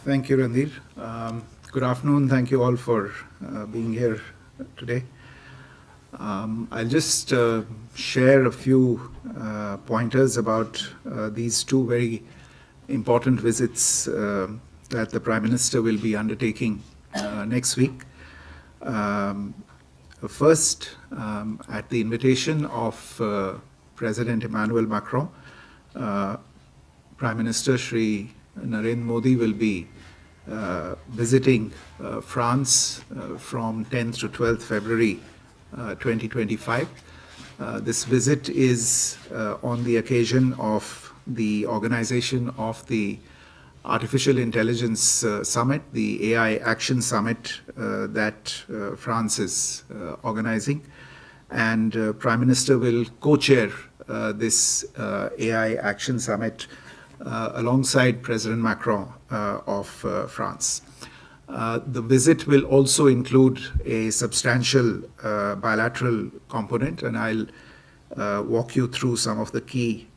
Thank you, Randir. Good afternoon. Thank you all for being here today. I'll just share a few pointers about these two very important visits that the Prime Minister will be undertaking next week. First, at the invitation of President Emmanuel Macron, Prime Minister Shri Narendra Modi will be visiting France from 10th to 12th February 2025. This visit is on the occasion of the organization of the Artificial Intelligence Summit, the AI Action Summit that France is organizing. And Prime Minister will co-chair this AI Action Summit alongside President Macron of France. The visit will also include a substantial bilateral component, and I'll walk you through some of the key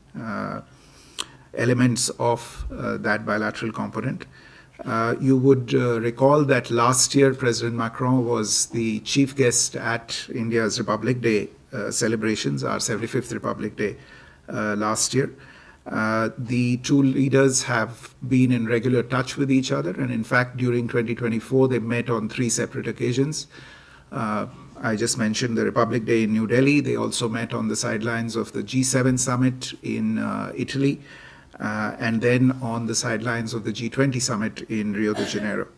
elements of that bilateral component. You would recall that last year President Macron was the chief guest at India's Republic Day celebrations, our 75th Republic Day last year. The two leaders have been in regular touch with each other, and in fact during 2024 they met on 3 separate occasions. I just mentioned the Republic Day in New Delhi. They also met on the sidelines of the G7 summit in Italy, and then on the sidelines of the G20 summit in Rio de Janeiro.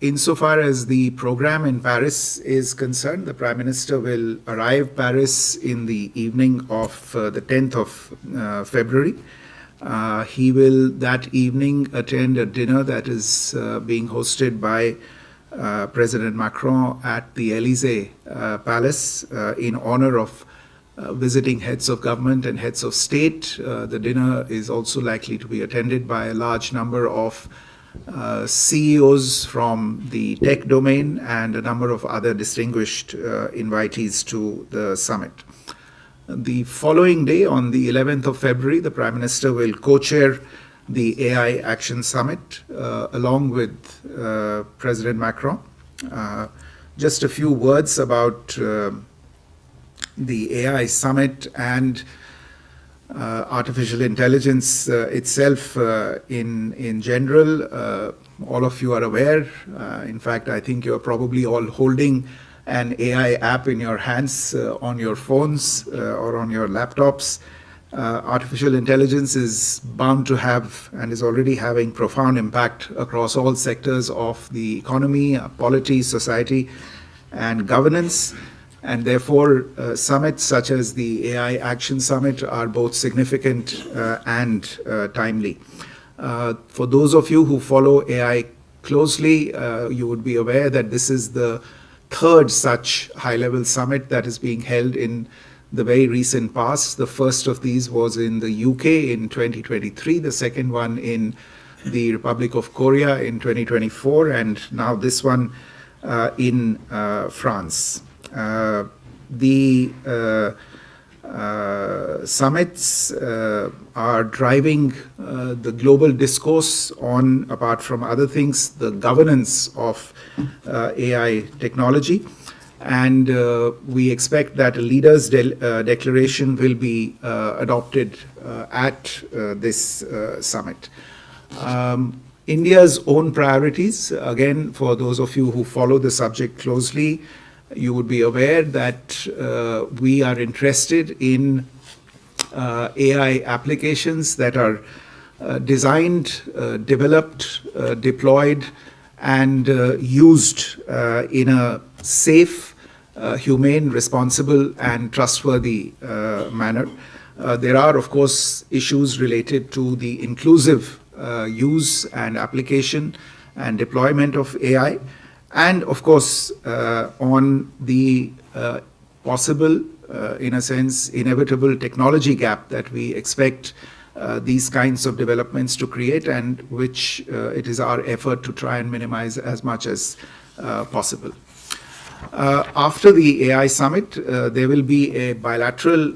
Insofar as the program in Paris is concerned, the Prime Minister will arrive Paris in the evening of the 10th of February. He will that evening attend a dinner that is being hosted by President Macron at the Élysée Palace in honor of visiting heads of government and heads of state. The dinner is also likely to be attended by a large number of CEOs from the tech domain and a number of other distinguished invitees to the summit. The following day, on the 11th of February, the Prime Minister will co-chair the AI Action Summit along with President Macron. Just a few words about the AI Summit and artificial intelligence itself in general. All of you are aware. In fact, I think you're probably all holding an AI app in your hands on your phones or on your laptops. Artificial intelligence is bound to have and is already having profound impact across all sectors of the economy, polity, society, and governance. And therefore, summits such as the AI Action Summit are both significant and timely. For those of you who follow AI closely, you would be aware that this is the third such high-level summit that is being held in the very recent past. The first of these was in the UK in 2023, the second one in the Republic of Korea in 2024, and now this one in France. The summits are driving the global discourse on, apart from other things, the governance of AI technology. And we expect that a leaders' declaration will be adopted at this summit. India's own priorities, again, for those of you who follow the subject closely, you would be aware that we are interested in AI applications that are designed, developed, deployed, and used in a safe, humane, responsible, and trustworthy manner. There are, of course, issues related to the inclusive use and application and deployment of AI. And of course, on the possible, in a sense, inevitable technology gap that we expect these kinds of developments to create, and which it is our effort to try and minimize as much as possible. After the AI summit, there will be a bilateral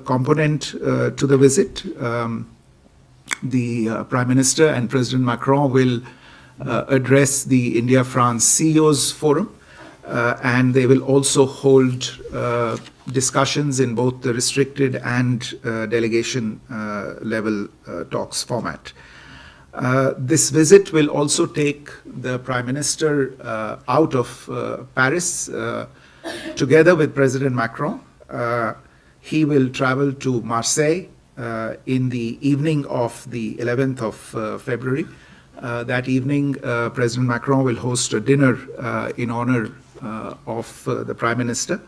component to the visit. the Prime Minister and President Macron will address the India-France CEOs Forum, and they will also hold discussions in both the restricted and delegation level talks format. This visit will also take the Prime Minister out of Paris together with President Macron. He will travel to Marseille in the evening of the 11th of February. That evening, President Macron will host a dinner in honor of the Prime Minister.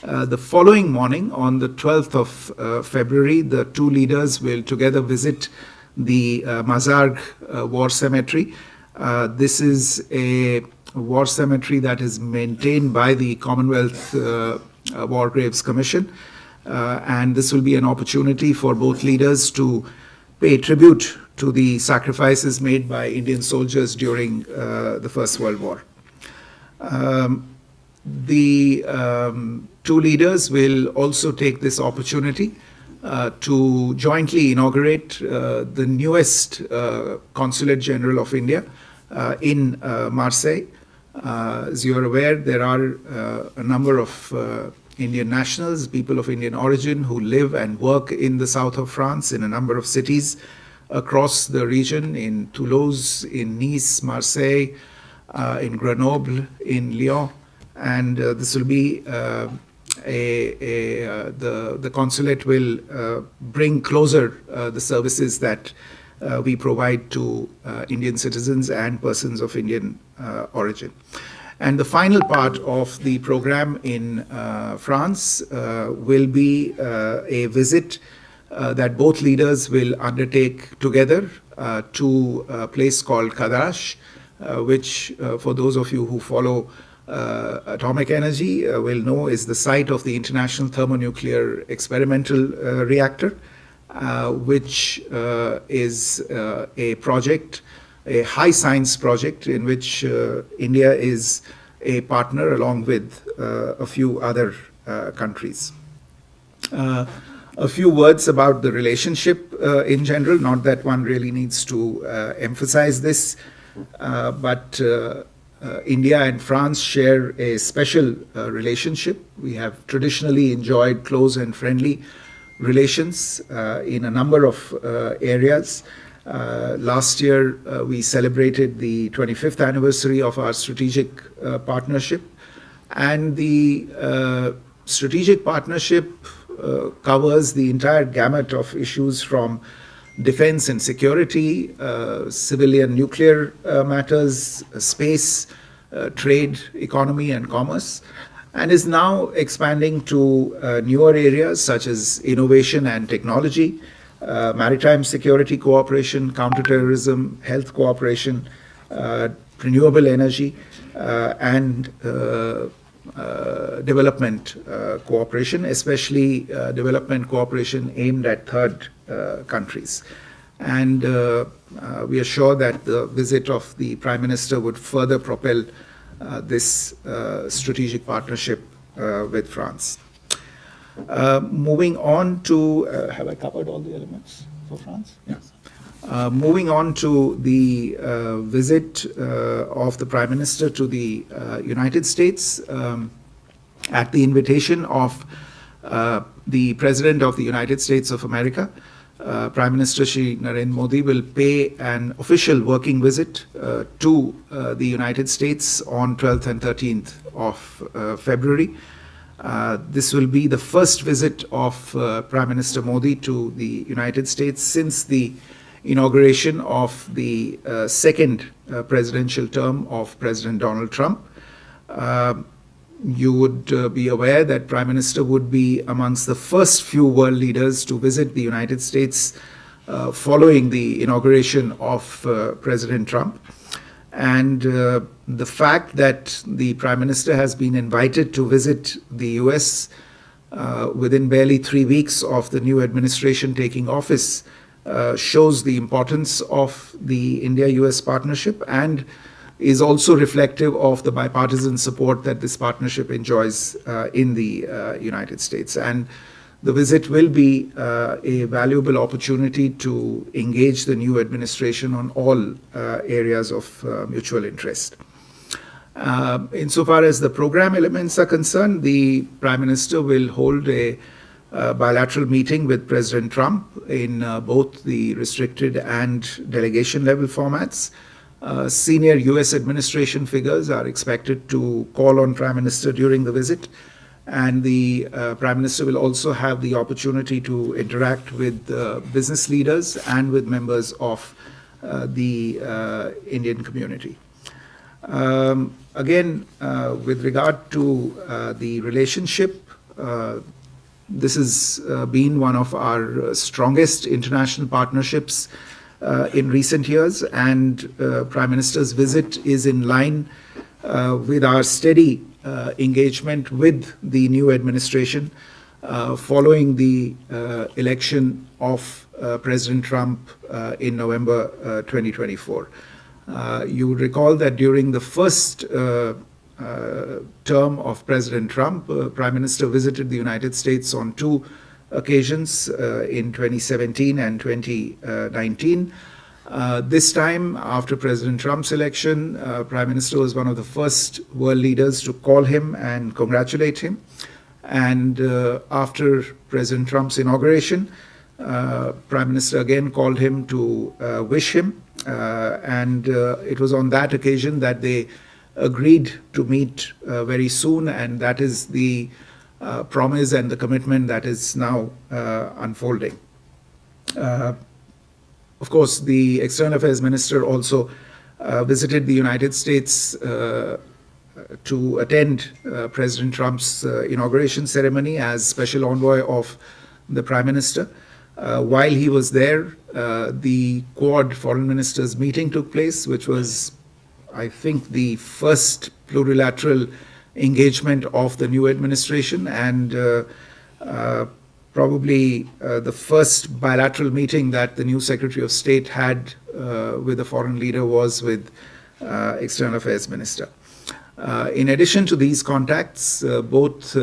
The following morning, on the 12th of February, the two leaders will together visit the Mazarg War Cemetery. This is a war cemetery that is maintained by the Commonwealth War Graves Commission, and this will be an opportunity for both leaders to pay tribute to the sacrifices made by Indian soldiers during the First World War. The two leaders will also take this opportunity to jointly inaugurate the newest Consulate General of India in Marseille. As you are aware, there are a number of Indian nationals, people of Indian origin, who live and work in the south of France in a number of cities across the region, in Toulouse, in Nice, Marseille, in Grenoble, in Lyon, and this will be the consulate will bring closer the services that we provide to Indian citizens and persons of Indian origin. And the final part of the program in France will be a visit that both leaders will undertake together to a place called Cadarache, which for those of you who follow atomic energy will know is the site of the International Thermonuclear Experimental Reactor, which is a project, a high science project in which India is a partner along with a few other countries. A few words about the relationship in general, not that one really needs to emphasize this, but India and France share a special relationship. We have traditionally enjoyed close and friendly relations in a number of areas. Last year, we celebrated the 25th anniversary of our strategic partnership, and the strategic partnership covers the entire gamut of issues from defense and security, civilian nuclear matters, space, trade, economy, and commerce, and is now expanding to newer areas such as innovation and technology, maritime security cooperation, counterterrorism, health cooperation, renewable energy, and development cooperation, especially development cooperation aimed at third countries. And we are sure that the visit of the Prime Minister would further propel this strategic partnership with France. Moving on to, have I covered all the elements for France? Yes. Moving on to the visit of the Prime Minister to the United States, at the invitation of the President of the United States of America, Prime Minister Shri Narendra Modi will pay an official working visit to the United States on 12th and 13th of February. This will be the first visit of Prime Minister Modi to the United States since the inauguration of the second presidential term of President Donald Trump. You would be aware that Prime Minister would be amongst the first few world leaders to visit the United States following the inauguration of President Trump. And the fact that the Prime Minister has been invited to visit the US within barely 3 weeks of the new administration taking office shows the importance of the India-US partnership and is also reflective of the bipartisan support that this partnership enjoys in the United States. And the visit will be a valuable opportunity to engage the new administration on all areas of mutual interest. Insofar as the program elements are concerned, the Prime Minister will hold a bilateral meeting with President Trump in both the restricted and delegation level formats. Senior US administration figures are expected to call on Prime Minister during the visit, and the Prime Minister will also have the opportunity to interact with business leaders and with members of the Indian community. Again, with regard to the relationship, this has been one of our strongest international partnerships in recent years, and Prime Minister's visit is in line with our steady engagement with the new administration following the election of President Trump in November 2024. You would recall that during the first term of President Trump, Prime Minister visited the United States on two occasions in 2017 and 2019. This time, after President Trump's election, Prime Minister was one of the first world leaders to call him and congratulate him. And after President Trump's inauguration, Prime Minister again called him to wish him. And it was on that occasion that they agreed to meet very soon, and that is the promise and the commitment that is now unfolding. Of course, the External Affairs Minister also visited the United States to attend President Trump's inauguration ceremony as special envoy of the Prime Minister. While he was there, the Quad Foreign Ministers meeting took place, which was, I think, the first plurilateral engagement of the new administration, and probably the first bilateral meeting that the new Secretary of State had with a foreign leader was with External Affairs Minister. In addition to these contacts, both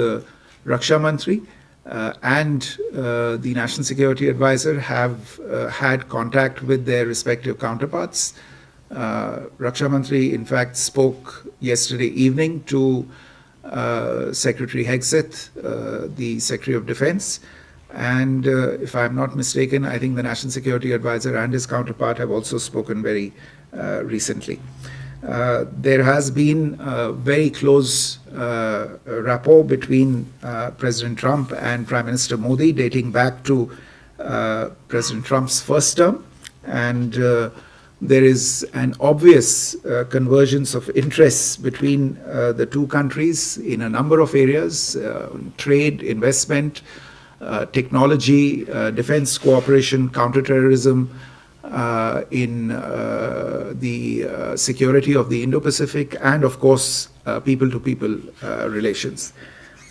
Raksha Mantri and the National Security Advisor have had contact with their respective counterparts. Raksha Mantri, in fact, spoke yesterday evening to Secretary Hegseth, the Secretary of Defense, and if I'm not mistaken, I think the National Security Advisor and his counterpart have also spoken very recently. There has been a very close rapport between President Trump and Prime Minister Modi dating back to President Trump's first term, and there is an obvious convergence of interests between the two countries in a number of areas: trade, investment, technology, defense cooperation, counterterrorism, in the security of the Indo-Pacific, and of course people-to-people relations.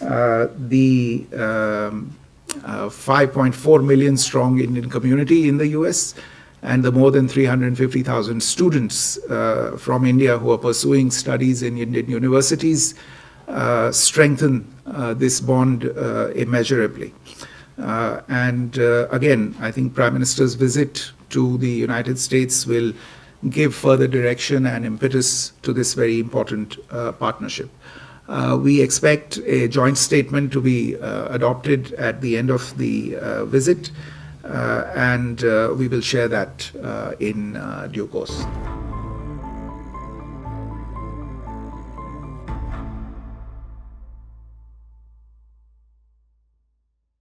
The 5.4 million strong Indian community in the US and the more than 350,000 students from India who are pursuing studies in Indian universities strengthen this bond immeasurably. And again, I think Prime Minister's visit to the United States will give further direction and impetus to this very important partnership. We expect a joint statement to be adopted at the end of the visit, and we will share that in due course.